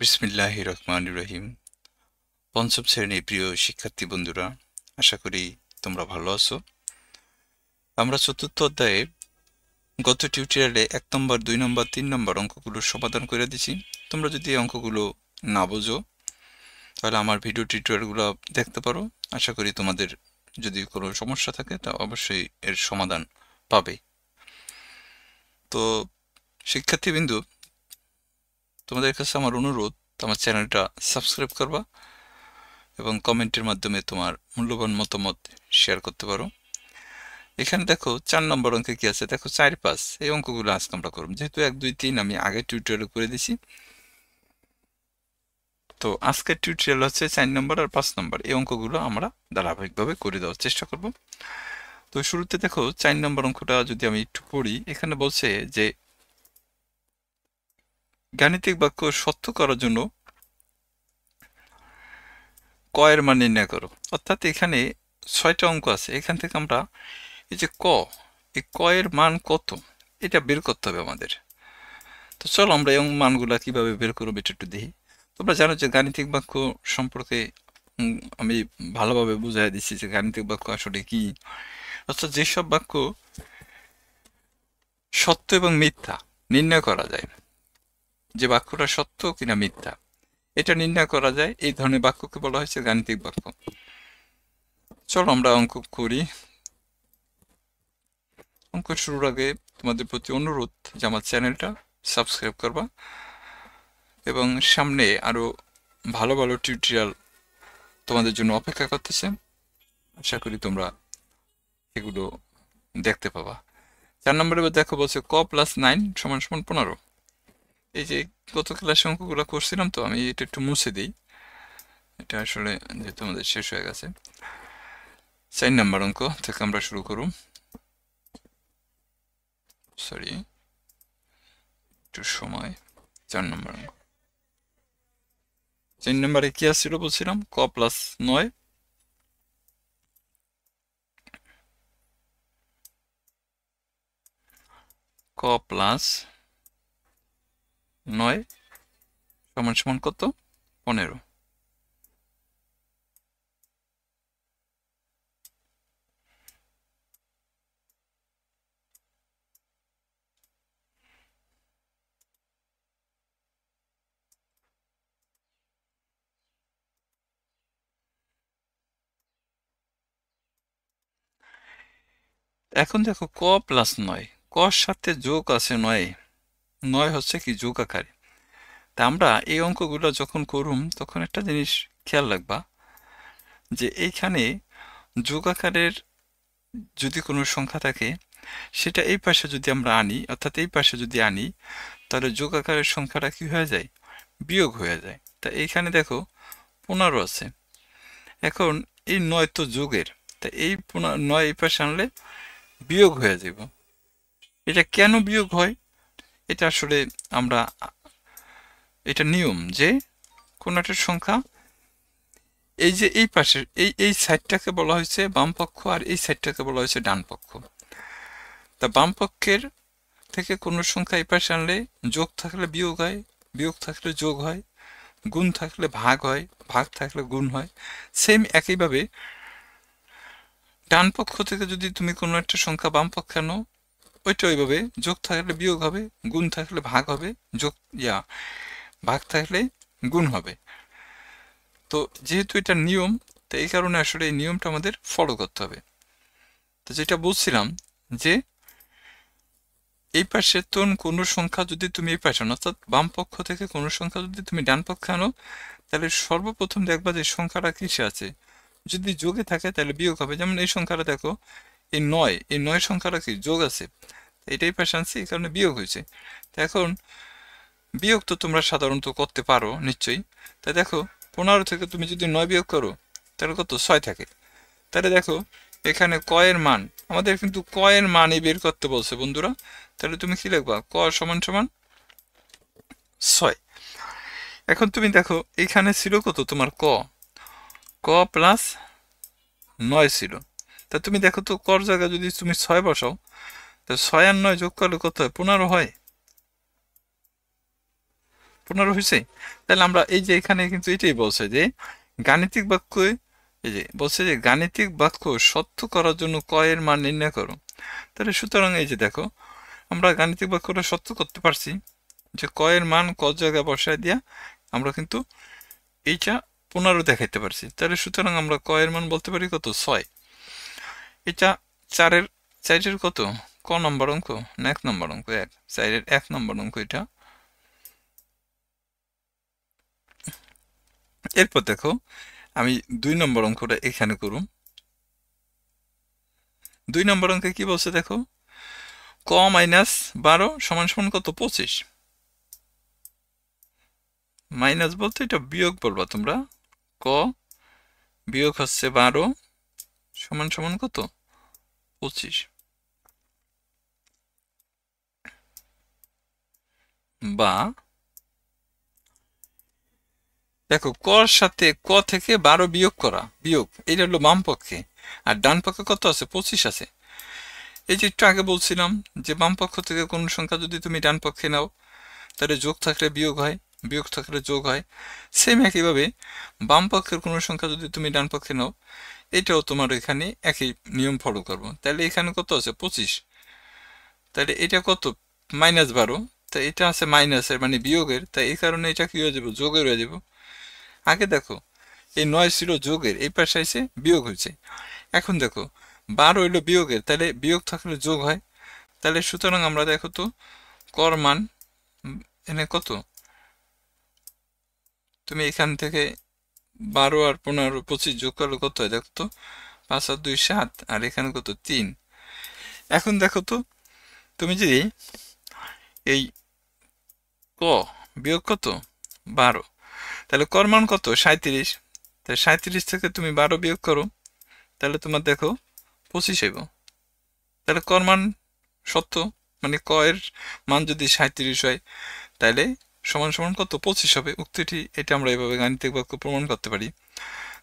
বিসমিল্লাহির রহমানির রহিম। পঞ্চম শ্রেণীর প্রিয় শিক্ষার্থী বন্ধুরা, আশা করি তোমরা ভালো আছো। আমরা চতুর্থ অধ্যায়ে গত টিউটোরিয়ালে 1 নম্বর, 2 নম্বর, 3 নম্বর অঙ্কগুলোর সমাধান করে দিছি। তোমরা যদি এই অঙ্কগুলো না বোঝো তাহলে আমার ভিডিও টিউটোরিয়ালগুলো দেখতে পারো। আশা করি তোমাদের যদি কোনো সমস্যা থাকে তা অবশ্যই এর সমাধান পাবে। তো শিক্ষার্থীবৃন্দ, তোমাদের কাছে আমার অনুরোধ, আমার চ্যানেলটা সাবস্ক্রাইব করবা এবং কমেন্টের মাধ্যমে তোমার মূল্যবান মতামত শেয়ার করতে পারো। এখানে দেখো 4 নম্বর অঙ্কে কি আছে, দেখো 4, 5 এই অঙ্কগুলো আজকে আমরা করব। যেহেতু 1, 2, 3 আমি আগের টিউটোরিয়ালে করে দিছি, তো আজকের টিউটোরিয়াল হচ্ছে 4 নম্বর আর 5 নম্বর এই অঙ্কগুলো আমরা ধারাবাহিকভাবে করে দেওয়ার চেষ্টা করব। তো শুরুতে দেখো 4 নম্বর অঙ্কটা যদি আমি একটু পড়ি, এখানে বলছে যে গাণিতিক বাক্য সত্য করার জন্য ক এর মান নির্ণয় করো। অর্থাৎ এখানে 6টা অঙ্ক আছে, এখান থেকে আমরা এই যে এই ক এর মান কত এটা বের করতে হবে আমাদের। তো চলো আমরা এই মানগুলা কিভাবে বের করবো এটা একটু দেখি। তোমরা জানো যে গাণিতিক বাক্য সম্পর্কে আমি ভালোভাবে বুঝাই দিচ্ছি যে গাণিতিক বাক্য আসলে কি। অর্থাৎ যেসব বাক্য সত্য এবং মিথ্যা নির্ণয় করা যায়, যে বাক্যটা সত্য কিনা মিথ্যা এটা নির্ণয় করা যায়, এই ধরনের বাক্যকে বলা হয়েছে গাণিতিক বাক্য। চলো আমরা অঙ্ক করি। অঙ্ক শুরুর আগে তোমাদের প্রতি অনুরোধ যে আমার চ্যানেলটা সাবস্ক্রাইব করবা এবং সামনে আরো ভালো ভালো টিউটোরিয়াল তোমাদের জন্য অপেক্ষা করতেছে। আশা করি তোমরা এগুলো দেখতে পাবা। 4 নম্বরে দেখো বলছে ক প্লাস 9 সমান সমান 15। এই যে গত ক্লাসে অঙ্কগুলো করছিলাম, তো আমি এটা একটু মুছে দিই, এটা আসলে যেহেতু আমাদের শেষ হয়ে গেছে। 4 নম্বর অঙ্ক থেকে আমরা শুরু করব। সরি, একটু সময়। 4 নম্বর অঙ্ক, 4 নম্বরে কি আসছিল বলছিলাম, ক প্লাস 9 ক প্লাস 9 সমান সমান কত, 15। এখন দেখো ক প্লাস 9, কর সাথে যোগ আছে 9, 9 হচ্ছে কি যোগ আকারে। তা আমরা এই অঙ্কগুলো যখন করুম তখন একটা জিনিস খেয়াল রাখবা যে এইখানে যোগ আকারের যদি কোনো সংখ্যা থাকে সেটা এই পাশে যদি আমরা আনি, অর্থাৎ এই পাশে যদি আনি, তাহলে যোগ আকারের সংখ্যাটা কি হয়ে যায়, বিয়োগ হয়ে যায়। তা এইখানে দেখো 15 আছে। এখন এই 9 তো যোগের, তা এই 9 এই পাশে আনলে বিয়োগ হয়ে যাব। এটা কেন বিয়োগ হয়, এটা আসলে আমরা, এটা নিয়ম যে কোন একটা সংখ্যা এই যে এই পাশের এই সাইডটাকে বলা হয়েছে বাম পক্ষ আর এই সাইডটাকে বলা হয়েছে ডান পক্ষ। তা বাম পক্ষের থেকে কোনো সংখ্যা এই পাশে আনলে যোগ থাকলে বিয়োগ হয়, বিয়োগ থাকলে যোগ হয়, গুণ থাকলে ভাগ হয়, ভাগ থাকলে গুণ হয়। সেম একইভাবে ডান পক্ষ থেকে যদি তুমি কোনো একটা সংখ্যা বাম পক্ষে আনো, ওইটা ওইভাবে যোগ থাকলে বিয়োগ হবে, গুণ থাকলে ভাগ হবে, যোগ ভাগ থাকলে গুণ হবে। তো যেহেতু এটা নিয়ম, তো এই কারণে আসলে এই নিয়মটা আমাদের ফলো করতে হবে। তো যেটা বলছিলাম যে এই পাশে তো কোনো সংখ্যা যদি তুমি এই পাশে আনো, অর্থাৎ বাম পক্ষ থেকে কোনো সংখ্যা যদি তুমি ডান পক্ষে আনো, তাহলে সর্বপ্রথম দেখবা যে সংখ্যাটা কিসে আছে। যদি যোগে থাকে তাহলে বিয়োগ হবে। যেমন এই সংখ্যাটা দেখো, এই 9 সংখ্যাটা কি যোগ আছে, এটাই পাশে আনছি, এই কারণে বিয়োগ হয়েছে। তো এখন বিয়োগ তো তোমরা সাধারণত করতে পারো নিশ্চয়ই। তাই দেখো 15 থেকে তুমি যদি 9 বিয়োগ করো তাহলে কত, 6 থাকে। তাহলে দেখো এখানে ক এর মান, আমাদের কিন্তু ক এর মানই বের করতে বলছে বন্ধুরা। তাহলে তুমি কি লিখবা, ক সমান সমান 6। এখন তুমি দেখো এখানে ছিল কত তোমার ক প্লাস 9 ছিল। তা তুমি দেখো তো কর জায়গায় যদি তুমি 6 বসাও, তো 6 আর 9 যোগ করলে কত হয়, 15 হয়। 15 হয়েছে। তাহলে আমরা এই যে এখানে কিন্তু এটাই বলছে যে গাণিতিক বাক্য, এই যে বলছে যে গাণিতিক বাক্য সত্য করার জন্য ক এর মান নির্ণয় করো। তাহলে সুতরাং এই যে দেখো আমরা গাণিতিক বাক্যটা সত্য করতে পারছি যে ক এর মান ক জায়গায় বসায় দিয়া আমরা কিন্তু এইটা 15 দেখাইতে পারছি। তাহলে সুতরাং আমরা ক এর মান বলতে পারি কত, 6। এটা চারের কত, ক নম্বর অঙ্ক না 1 নম্বর অঙ্ক, 4-এর 1 নম্বর অঙ্ক এটা। এরপর দেখো আমি 2 নম্বর অঙ্কটা এখানে করুম। 2 নম্বর অঙ্কে কি বলছে দেখো, ক মাইনাস 12 সমান সমান কত, 25। মাইনাস বলতে এটা বিয়োগ বলবা তোমরা, ক বিয়োগ হচ্ছে 12 সমান সমান কত, 25। বা দেখো কর সাথে ক থেকে 12 বিয়োগ করা, বিয়োগ এটা হলো বাম পক্ষে, আর ডান পক্ষে কত আছে, 25 আছে। এই যে একটু আগে বলছিলাম যে বাম পক্ষ থেকে কোন সংখ্যা যদি তুমি ডান পক্ষে নাও তাহলে যোগ থাকলে বিয়োগ হয়, বিয়োগ থাকলে যোগ হয়। সেম একইভাবে বাম পক্ষের কোনো সংখ্যা যদি তুমি ডান পক্ষে নাও এটাও তোমার এখানে একই নিয়ম ফলো করবো। তাহলে এখানে কত আছে, 25। তাহলে এটা কত, -12। তাই এটা আছে মাইনাসের মানে বিয়োগের, তাই এই কারণে এটা কি হয়ে যাবে, যোগের হয়ে যাবে। আগে দেখো এই 9 ছিল যোগের, এই পাশে এসে বিয়োগ হয়েছে। এখন দেখো 12 হইলো বিয়োগের, তাহলে বিয়োগ থাকলে যোগ হয়। তাহলে সুতরাং আমরা দেখো তো কর মান এখানে কত, তুমি এখান থেকে 12 আর 15 25 যোগ করলে কত হয় দেখো তো, 5 আর 2 7, আর এখানে কত 3। এখন দেখো তো তুমি যদি এই ক বিয়োগ কত, 12, তাহলে কর মান কত, 37। তাহলে 37 থেকে তুমি 12 বিয়োগ করো, তাহলে তোমার দেখো 25 হইব। তাহলে কর মান সত্য, মানে ক এর মান যদি 37 হয় তাহলে সমান সমান কত, 25 হবে। উক্তিটি এটা আমরা এভাবে গাণিতিক বাক্য প্রমাণ করতে পারি।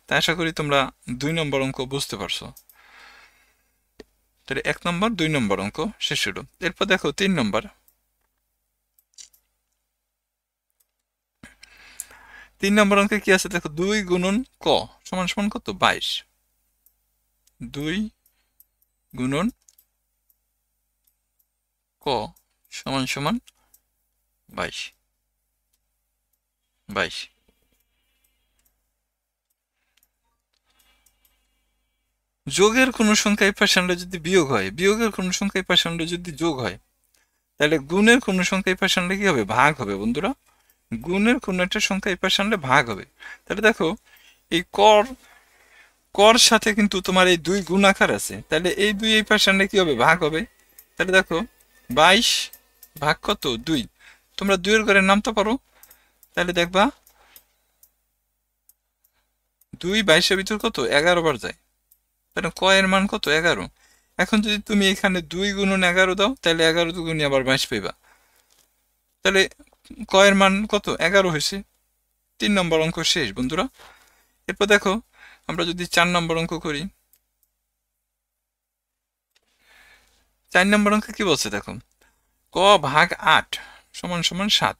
তাই আশা করি তোমরা 2 নম্বর অঙ্ক বুঝতে পারছো। তাহলে 1 নম্বর 2 নম্বর অঙ্ক শেষ হলো। এরপর দেখো 3 নম্বর। 3 নম্বর অঙ্কে কি আছে দেখো, 2 গুণন ক সমান সমান কত, 22। 2 গুণন ক সমান সমান 22। 22 যোগের কোন সংখ্যা এই পাশে আনলে যদি বিয়োগ হয়, বিয়োগের কোন সংখ্যা এই পাশে আনলে যদি যোগ হয়, তাহলে গুণের কোন সংখ্যা এই পাশে আনলে কি হবে, ভাগ হবে বন্ধুরা। গুণের কোন একটা সংখ্যা এই পাশে আনলে ভাগ হবে। তাহলে দেখো এই কর, কর সাথে কিন্তু তোমার এই 2 গুণ আকার আছে, তাহলে এই 2 এই পাশে আনলে কি হবে, ভাগ হবে। তাহলে দেখো 22 ভাগ কত, 2। তোমরা 2 এর ঘরে নামতে পারো, তাহলে দেখবা 2 22 এর ভিতর কত, 11 বার যায়। তাহলে ক এর মান কত, 11। এখন যদি তুমি এখানে 2 গুণন 11 দাও তাহলে 11 দুগুণে আবার 22 পাইবা। তাহলে ক এর মান কত, 11 হয়েছে। 3 নম্বর অঙ্ক শেষ বন্ধুরা। এরপর দেখো আমরা যদি 4 নম্বর অঙ্ক করি, 4 নম্বর অঙ্কে কি বলছে দেখো, ক ভাগ 8 সমান সমান 7।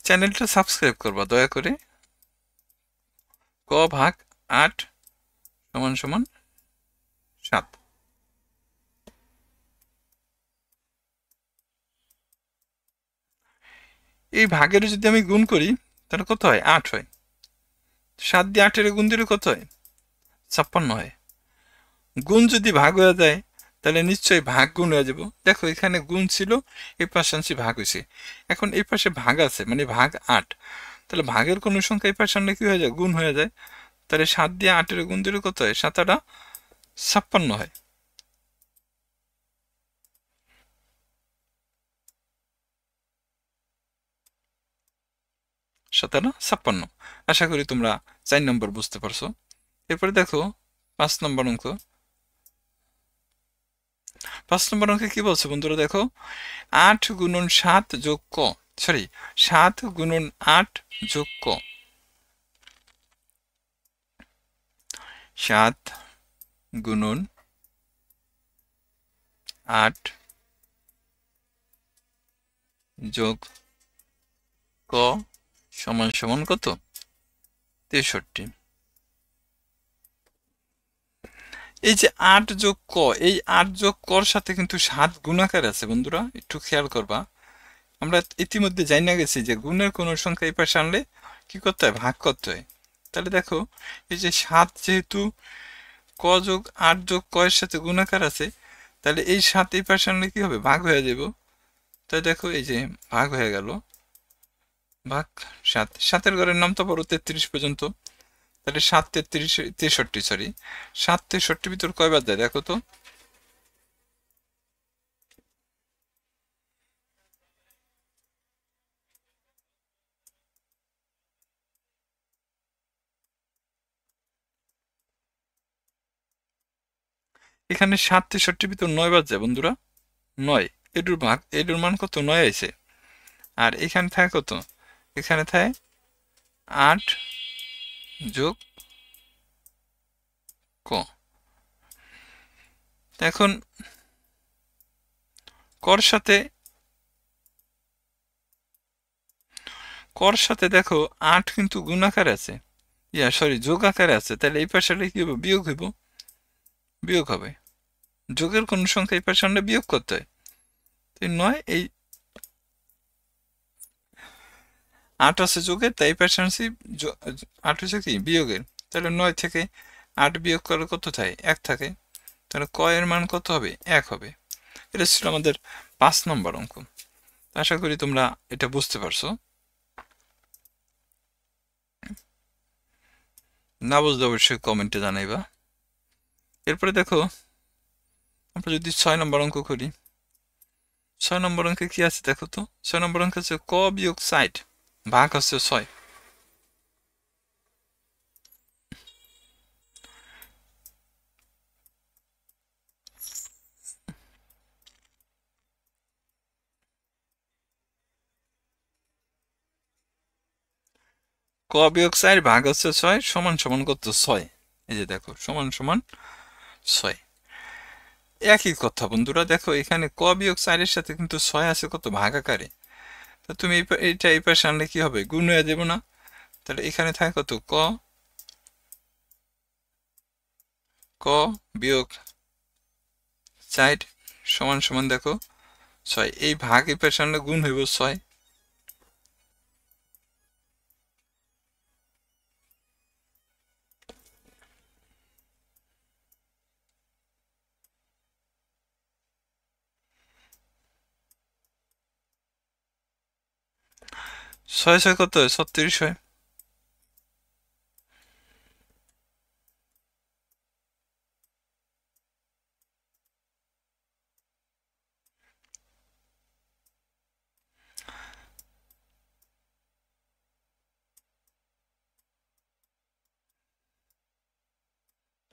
চ্যানেলটা সাবস্ক্রাইব করবা দয়া করে। ক ভাগ 8 সমান সমান 7। এই ভাগের যদি আমি গুণ করি তাহলে কত হয়, 8 হয়। 7 দিয়ে 8 এর গুণ দিলে কত হয়, 56 হয়। গুণ যদি ভাগ হয়ে যায় তাহলে নিশ্চয়ই ভাগ গুণ হয়ে যাব। দেখো এখানে গুণ ছিল, এই পাশে আনছি ভাগ হয়েছে। এখন এই পাশে ভাগ আছে মানে ভাগ 8, তাহলে ভাগের কোন সংখ্যা এই পাশে আনলে কি হয়ে যায়, গুণ হয়ে যায়। তাহলে 7 দিয়ে 8 এর গুণ দিলে কত হয়, 7 8 56 হয়। 7 8 56। আশা করি তোমরা 4 নম্বর বুঝতে পারছো। এরপরে দেখো 5 নম্বর অঙ্ক। 5 নম্বর অঙ্কে কি বলছে বন্ধুরা দেখো, 8 গুণন 7 যোগ ক, সরি 7 গুণন 8 যোগ ক। 7 গুণন 8 যোগ ক সমান সমান কত? 63। এই যে 8 যোগ ক, এই 8 যোগ কর সাথে কিন্তু 7 গুণাকার আছে বন্ধুরা, একটু খেয়াল করবা। আমরা ইতিমধ্যে জানা গেছি যে গুণের কোন সংখ্যা এই পাশে আনলে কি করতে হয়? ভাগ করতে হয়। তাহলে দেখো এই যে 7 যেহেতু ক যোগ 8 যোগ ক এর সাথে গুণাকার আছে, তাহলে এই 7 এই পাশে আনলে কি হবে? ভাগ হয়ে যাব। তাই দেখো এই যে ভাগ হয়ে গেল, ভাগ 7। 7-এর ঘরের নাম তো বড় 33 পর্যন্ত। তাহলে 7 33 63, সরি 7 63 ভিতর কয়বার যায় দেখো তো। এখানে 7 63 ভিতর 9 বার যায় বন্ধুরা, 9। এটুর ভাগ, এটুর মান কত? 9 আইছে। আর এখানে থাকে কত? এখানে থাকে 8 যোগ ক। এখন কর সাথে দেখো 8 কিন্তু গুণাকারে আছে, সরি যোগ আকারে আছে। তাহলে এই পাশে কি হবে? বিয়োগ হইব, বিয়োগ হবে। যোগের কোন সংখ্যা এই পাশে আনলে বিয়োগ করতে হয়। 9, এই 8 আছে যোগের, তাই এই পাশে আনছি 8 হচ্ছে কি বিয়োগের। তাহলে 9 থেকে 8 বিয়োগ করলে কত থাকে? 1 থাকে। তাহলে ক এর মান কত হবে? 1 হবে। এটা ছিল আমাদের 5 নম্বর অঙ্ক। আশা করি তোমরা এটা বুঝতে পারছো। না বুঝলে অবশ্যই কমেন্টে জানাইবা। এরপরে দেখো আমরা যদি 6 নম্বর অঙ্ক করি, 6 নম্বর অঙ্কে কি আছে দেখো তো। 6 নম্বর অঙ্কে হচ্ছে ক বিয়োগ 60, ভাগ হচ্ছে 6। ক বিয়োগ 4 ভাগ হচ্ছে 6 সমান সমান কত? 6। এই যে দেখো সমান সমান 6। একই কথা বন্ধুরা, দেখো এখানে ক বিয়োগ 4 এর সাথে কিন্তু 6 আছে কত? ভাগ আকারে। তা তুমি এইটা এই পাশে আনলে কি হবে? গুণ হয়ে যাবে না? তাহলে এখানে থাকে কত? ক বিয়োগ 4 সমান সমান দেখো 6। এই ভাগ এই পাশে আনলে গুণ হইব 6। 6 6 কত হয়? 36 হয়।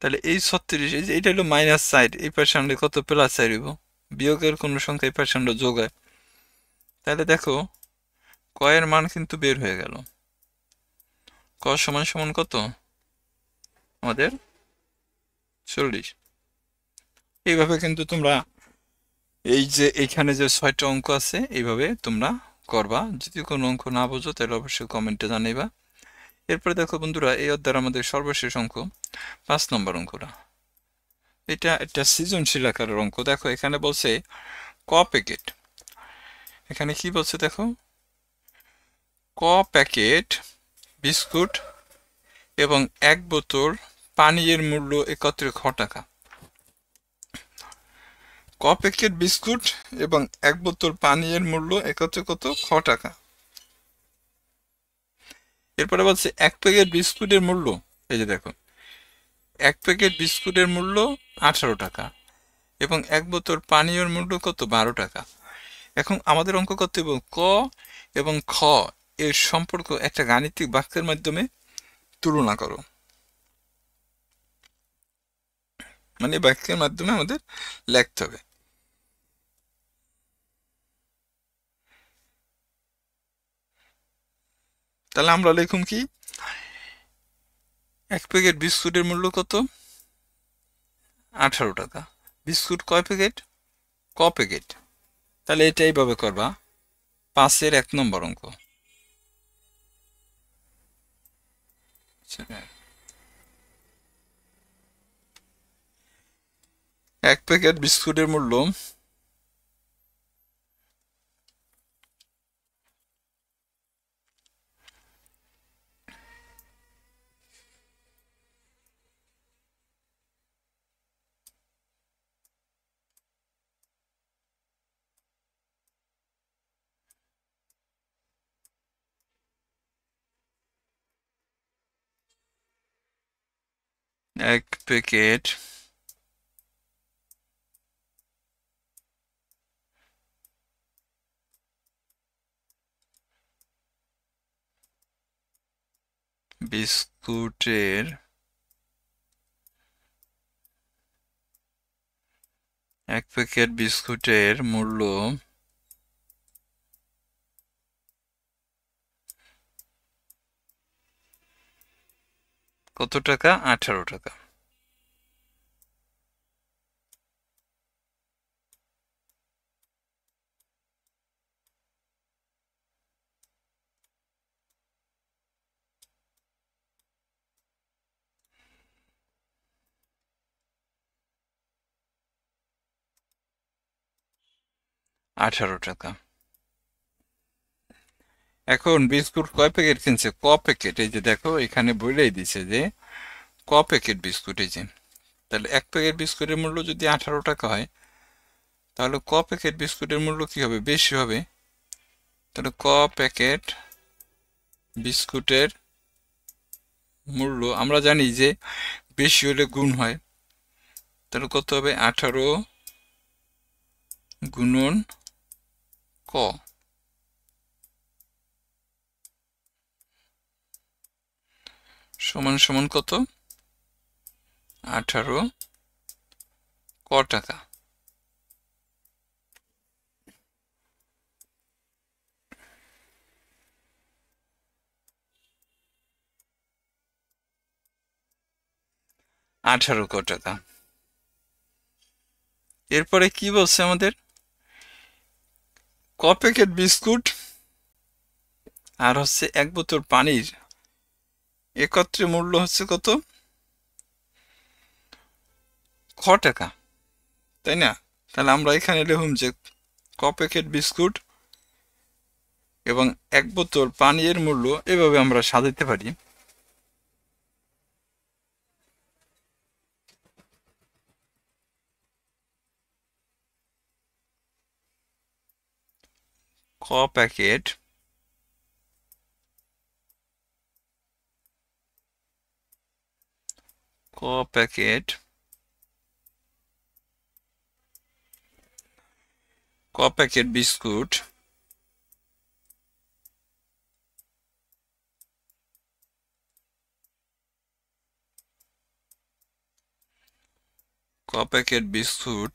তাহলে এই 36, এই যে এটা হলো -4, এই পাশে আনলে কত? +4 হইব। বিয়োগের কোন সংখ্যা এই পাশে আনলে যোগ হয়। তাহলে দেখো ক এর মান কিন্তু বের হয়ে গেল। ক সমান সমান কত? আমাদের 40। এইভাবে কিন্তু তোমরা এই যে এইখানে যে 6টা অঙ্ক আছে এইভাবে তোমরা করবা। যদি কোনো অঙ্ক না বোঝো তাহলে অবশ্যই কমেন্টে জানাইবা। এরপরে দেখো বন্ধুরা, এই অধ্যায়ের আমাদের সর্বশেষ অঙ্ক 5 নম্বর অঙ্কটা। এটা একটা সৃজনশীল আকারের অঙ্ক। দেখো এখানে বলছে ক প্যাকেট, এখানে কি বলছে দেখো, ক প্যাকেট বিস্কুট এবং 1 বোতল পানীয়ের মূল্য একত্রে খ টাকা। ক প্যাকেট বিস্কুট এবং 1 বোতল পানীয়ের মূল্য একত্রে কত? খ টাকা। এরপরে বলছে 1 প্যাকেট বিস্কুটের মূল্য, এই যে দেখো 1 প্যাকেট বিস্কুটের মূল্য 18 টাকা এবং 1 বোতল পানীয়র মূল্য কত? 12 টাকা। এখন আমাদের অঙ্ক করতে হবে ক এবং খ এর সম্পর্ক একটা গাণিতিক বাক্যের মাধ্যমে তুলনা করো। মানে বাক্যের মাধ্যমে আমাদের লিখতে হবে। তাহলে আমরা লিখুম কি? 1 প্যাকেট বিস্কুটের মূল্য কত? 18 টাকা। বিস্কুট কয় প্যাকেট? ক প্যাকেট। তাহলে এটা এইভাবে করবা, 5-এর 1 নম্বর অঙ্ক। এক প্যাকেট বিস্কুটের মূল্য এক প্যাকেট বিস্কুটের মূল্য কত টাকা? 18 টাকা। টাকা। এখন বিস্কুট কয় প্যাকেট কিনছে? ক প্যাকেট। এই যে দেখো এখানে বলেই দিছে যে ক প্যাকেট বিস্কুট। এই যে তাহলে এক প্যাকেট বিস্কুটের মূল্য যদি 18 টাকা হয়, তাহলে ক প্যাকেট বিস্কুটের মূল্য কি হবে? বেশি হবে। তাহলে ক প্যাকেট বিস্কুটের মূল্য আমরা জানি যে বেশি হলে গুণ হয়। তাহলে কত হবে? 18 গুণন ক সমান সমান কত? 18 ক টাকা। ক টাকা। এরপরে কি বলছে আমাদের? ক প্যাকেট বিস্কুট আর হচ্ছে 1 বোতল পানির একত্রে মূল্য হচ্ছে কত? খ টাকা, তাই না? তাহলে আমরা এখানে লিখুম যে ক প্যাকেট বিস্কুট এবং 1 বোতল পানির মূল্য এভাবে আমরা সাজাতে পারি। ক প্যাকেট ক প্যাকেট ক প্যাকেট বিস্কুট ক প্যাকেট বিস্কুট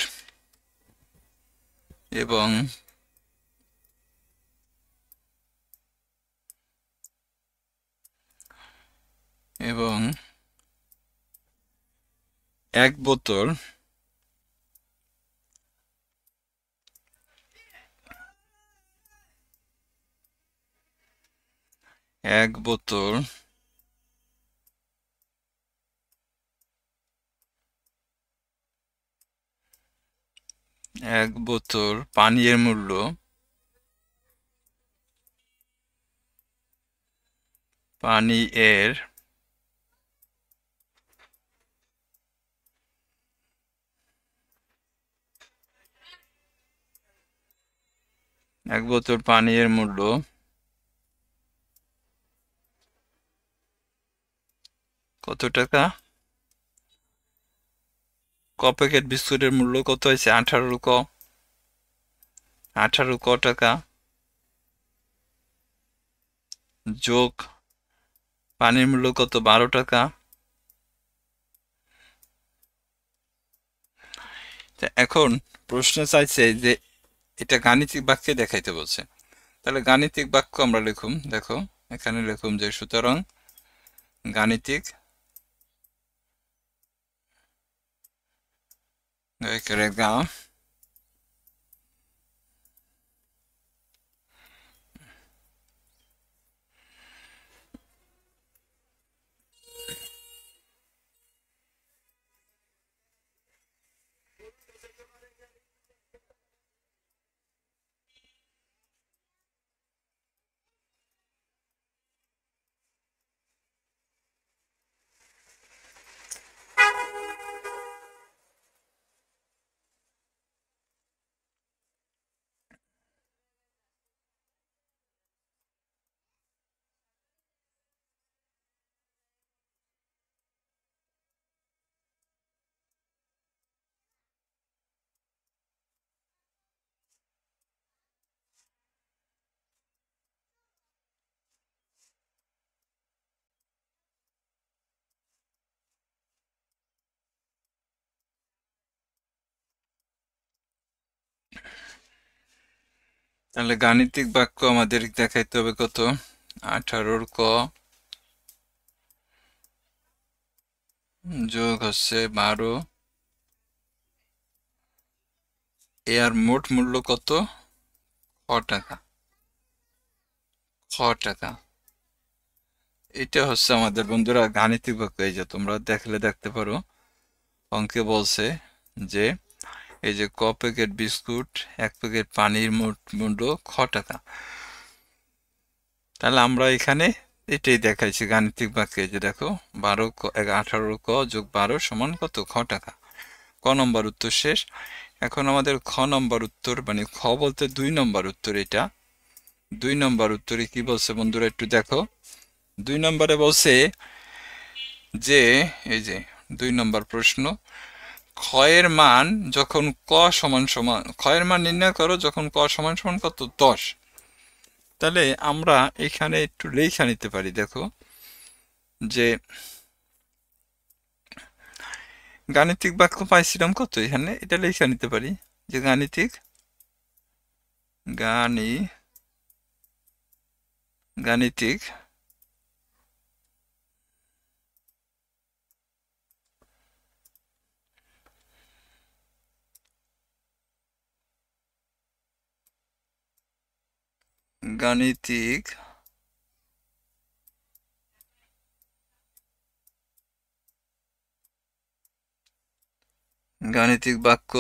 এবং এবং 1 বোতল এক বোতল পানীয়ের মূল্য পানি এর এক বোতল পানীয়ের মূল্য কত টাকা? ক প্যাকেট বিস্কুটের মূল্য কত হয়েছে? 18 ক টাকা যোগ পানির মূল্য কত? 12 টাকা। এখন প্রশ্ন চাইছে যে এটা গাণিতিক বাক্যে দেখাইতে বলছে। তাহলে গাণিতিক বাক্য আমরা লিখুম। দেখো এখানে লিখুম যে সুতরাং গাণিতিক তাহলে গাণিতিক বাক্য আমাদের দেখাইতে হবে কত? 18 ক যোগ হচ্ছে 12, এর মোট মূল্য কত? ক টাকা। ক টাকা, এটা হচ্ছে আমাদের বন্ধুরা গাণিতিক বাক্য। এই যে তোমরা দেখলে দেখতে পারো অঙ্কে বলছে যে এই যে ক প্যাকেট বিস্কুট, 1 প্যাকেট পানির মোট মূল্য খ টাকা। তাহলে আমরা এখানে এটাই দেখাইছি গাণিতিক বাক্যে, যে দেখো 18 ক যোগ 12 সমান কত? খ টাকা। ক নম্বর উত্তর শেষ। এখন আমাদের খ নম্বর উত্তর, মানে খ বলতে 2 নম্বর উত্তর। এটা 2 নম্বর উত্তরে কি বলছে বন্ধুরা একটু দেখো। 2 নম্বরে বলছে যে এই যে 2 নম্বর প্রশ্ন, ক্ষয়ের মান যখন ক সমান সমান, ক্ষয়ের মান নির্ণয় করো যখন ক সমান সমান কত? 10। তাহলে আমরা এখানে একটু লেখা নিতে পারি। দেখো যে গাণিতিক বাক্য পাইছিলাম কত এখানে, এটা লেখা নিতে পারি যে গাণিতিক গাণিতিক গাণিতিক গাণিতিক বাক্য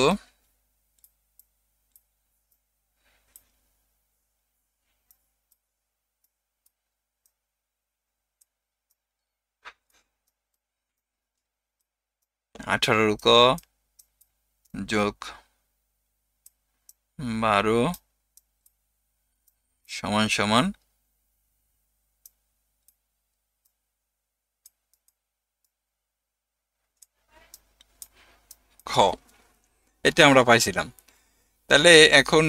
আঠারো ক যোগ 12 সমান সমান খ, এটা আমরা পাইছিলাম। তাহলে এখন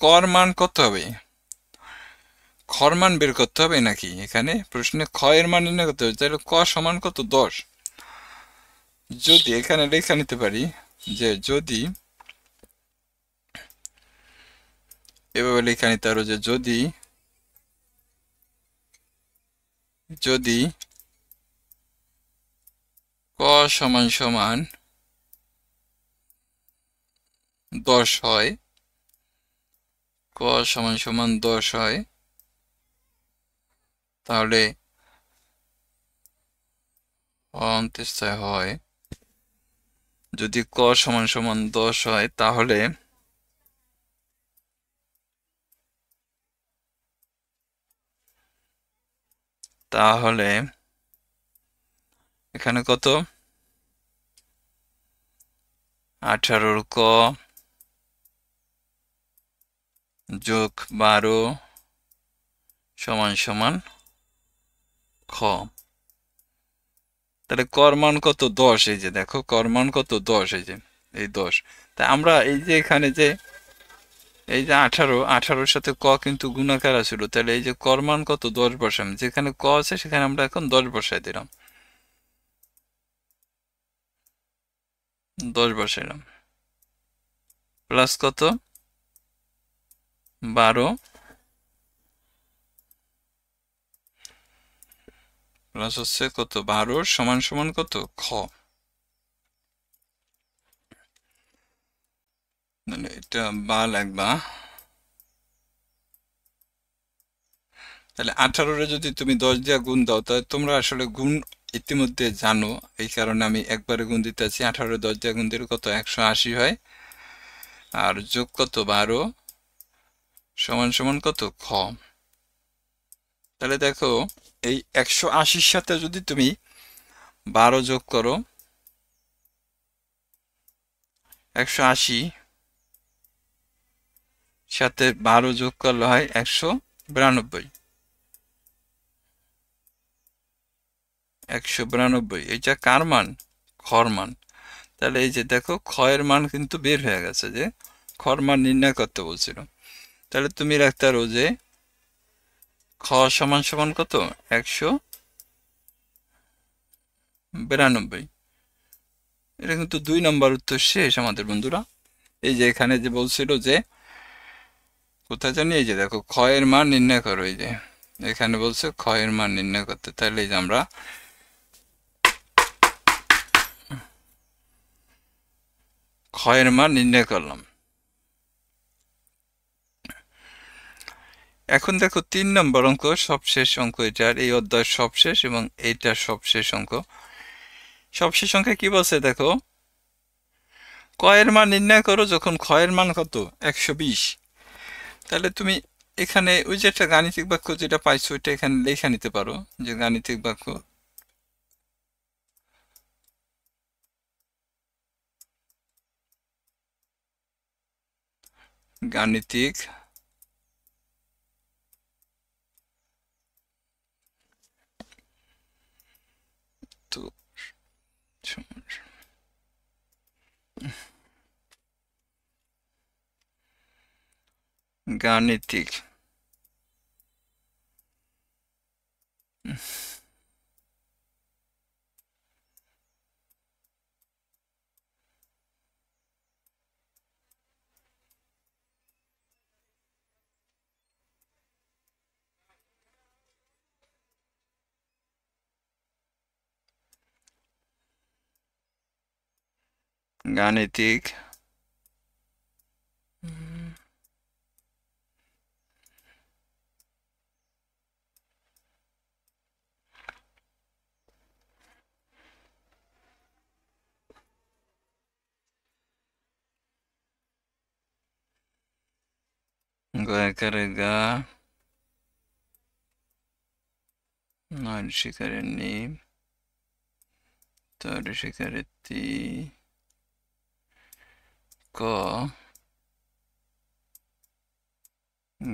কর মান কত হবে? খর মান বের করতে হবে নাকি? এখানে প্রশ্নে খ এর মান নির্ণয় করতে হবে। তাহলে ক সমান কত? 10। যদি এখানে লেখা নিতে পারি যে যদি, এভাবে লেখা নিতে পারো যে যদি যদি ক সমান সমান 10 হয়, ক সমান সমান 10 হয়, তাহলে 29 হয়। যদি ক সমান সমান 10 হয় তাহলে তাহলে এখানে কত? 18 ক যোগ 12 সমান সমান খ। তাহলে কর মান কত? 10। এই যে দেখো কর মান কত? 10। এই যে এই 10। তাই আমরা এই যে এখানে যে এই যে 18 সাথে ক কিন্তু গুণাকার ছিল, তাহলে এই যে কর মান কত? 10 বসাম, যেখানে ক আছে সেখানে আমরা এখন 10 বসাই দিলাম। 10 বসাইলাম, প্লাস কত? 12 প্লাস হচ্ছে কত? 12 সমান সমান কত? খ। মানে এটা বা লাগবা। তাহলে 18 যদি তুমি 10 দিয়ে গুণ দাও, তাহলে তোমরা আসলে গুণ ইতিমধ্যে জানো, এই কারণে আমি একবারে গুণ দিতেছি। 18 10 দিয়ে গুণ দিলে কত? 180 হয়। আর যোগ কত? 12 সমান সমান কত? খ। তাহলে দেখো এই 180-র সাথে যদি তুমি 12 যোগ করো, 180 সাথে 12 যোগ করলে হয় 192। 192 এটা কার মান? খর মান। তাহলে এই যে দেখো খ এর মান কিন্তু বের হয়ে গেছে, যে খর মান নির্ণয় করতে বলছিল। তাহলে তুমি রাখতে পারো যে খ সমান সমান কত? 192। এটা কিন্তু 2 নম্বর উত্তর শেষ আমাদের বন্ধুরা। এই যে এখানে যে বলছিল যে কোথায় জানি, এই যে দেখো ক্ষয়ের মান নির্ণয় করো, এই যে এখানে বলছে ক্ষয়ের মান নির্ণয় করতে। তাহলে এই যে আমরা ক্ষয়ের মান নির্ণয় করলাম। এখন দেখো 3 নম্বর অঙ্ক, সবশেষ অঙ্ক এটার, এই অধ্যায়ের সবশেষ এবং এইটার সবশেষ অঙ্ক। সবশেষ অঙ্কে কি বলছে দেখো, ক্ষয়ের মান নির্ণয় করো যখন ক্ষয়ের মান কত 120। তাহলে তুমি এখানে ওই যে একটা গাণিতিক বাক্য যেটা পাইছো ওইটা এখানে লেখা নিতে পারো, যে গাণিতিক বাক্য গাণিতিক তো গাণিতিক গাণিতিক গয়াকারে গা, নয় শিকারের নি, তরে শিকারের তি, ক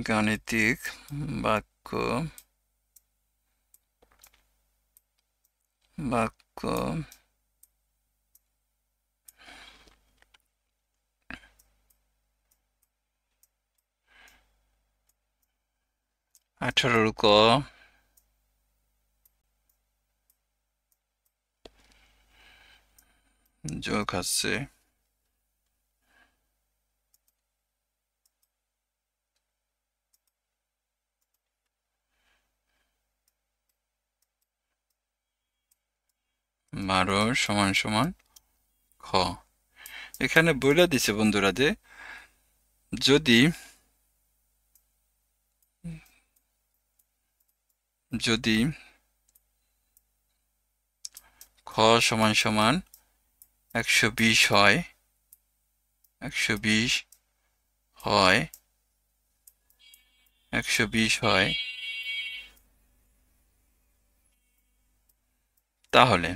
গাণিতিক বাক্য বাক্য 18 ক যোগ আছে 12 সমান সমান খ। এখানে বইলা দিছে বন্ধুরা যে যদি যদি খ সমান সমান 120 হয়, 120 হয়, 120 হয়, তাহলে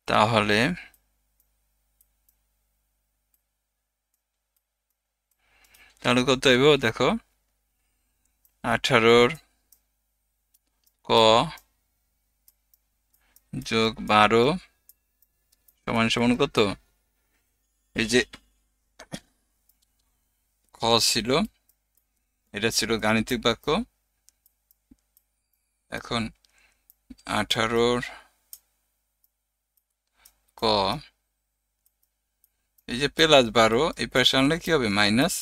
তাহলে তাহলে কত হইব দেখো, 18 ক যোগ 12 সমান সমান কত, এই যে খ ছিল, এটা ছিল গাণিতিক বাক্য। এখন 18 ক, এই যে প্লাস 12, এই পাশে আনলে কি হবে মাইনাস।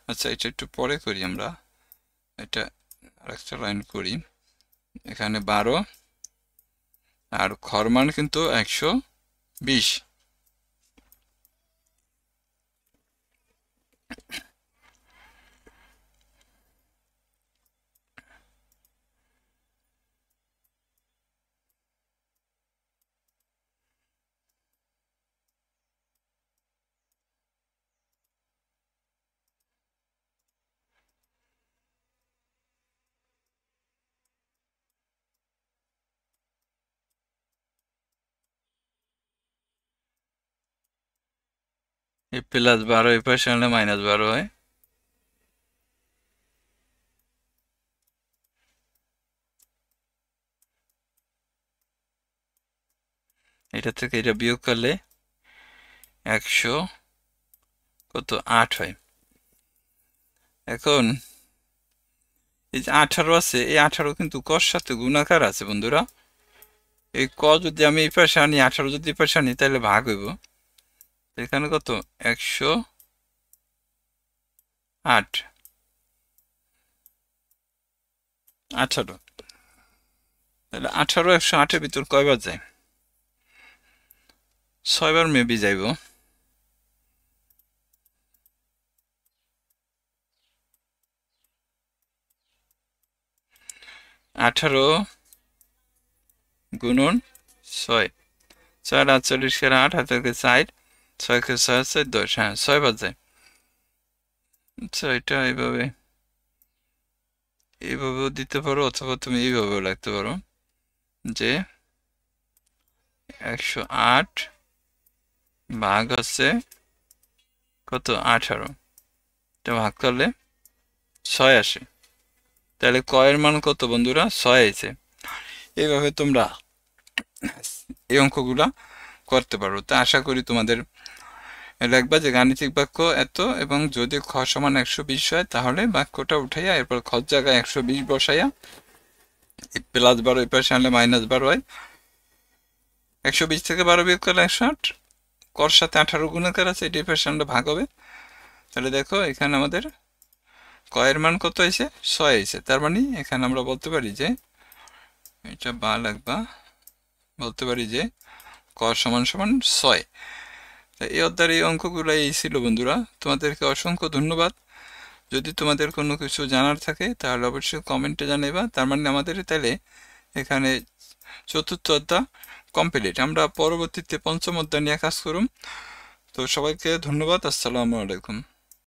আচ্ছা এটা একটু পরে করি আমরা, এটা আরেকটা লাইন করি। এখানে 12 আর খর মান কিন্তু 120। এই প্লাস 12 এই পাশে আনলে মাইনাস 12 হয়। এটা থেকে এটা বিয়োগ করলে 100 কত 8 হয়। এখন এই যে 18 আছে, এই 18 কিন্তু কর সাথে গুণাকার আছে বন্ধুরা। এই ক যদি আমি এই পাশে আনি, 18 যদি এই পাশে আনি, তাহলে ভাগ হইব। এখানে কত 108 18, তাহলে 18 108-এর ভিতর কয়বার যায়? 6বার মেবি যাইব। আঠারো গুণন 6, 4 48 কে 8, 8 কে 4, 6 কে 6 6 10, হ্যাঁ 6বার যায়। আচ্ছা, এটা এইভাবেও দিতে পারো, অথবা তুমি এইভাবেও লিখতে পারো যে 108 ভাগ হচ্ছে কত 18, এটা ভাগ করলে 6 আসে। তাহলে কয়ের মান কত বন্ধুরা? 6 আছে। এইভাবে তোমরা এই অঙ্কগুলা করতে পারো। তো আশা করি তোমাদের লিখবা যে গাণিতিক বাক্য এত, এবং যদি খ সমান 120 হয় তাহলে বাক্যটা উঠাইয়া এরপর খ জায়গায় 120 বসাইয়া +12 এই পাশে আনলে -12 হয়। 120 থেকে 12 বিয়োগ করলে 108, কর সাথে 18 গুণাকার আছে, এটি পাশে আনলে ভাগ হবে। তাহলে দেখো এখানে আমাদের কয়ের মান কত হয়েছে? 6 হয়েছে। তার মানে এখানে আমরা বলতে পারি যে এটা বা লাগবা, বলতে পারি যে ক সমান সমান 6। এই অধ্যায়ের এই অঙ্কগুলো এই ছিল বন্ধুরা। তোমাদেরকে অসংখ্য ধন্যবাদ। যদি তোমাদের কোনো কিছু জানার থাকে তাহলে অবশ্যই কমেন্টে জানাইবা। তার মানে আমাদের তাহলে এখানে চতুর্থ অধ্যায় কমপ্লিট। আমরা পরবর্তীতে পঞ্চম অধ্যায় নিয়ে কাজ করুম। তো সবাইকে ধন্যবাদ। আসসালামু আলাইকুম।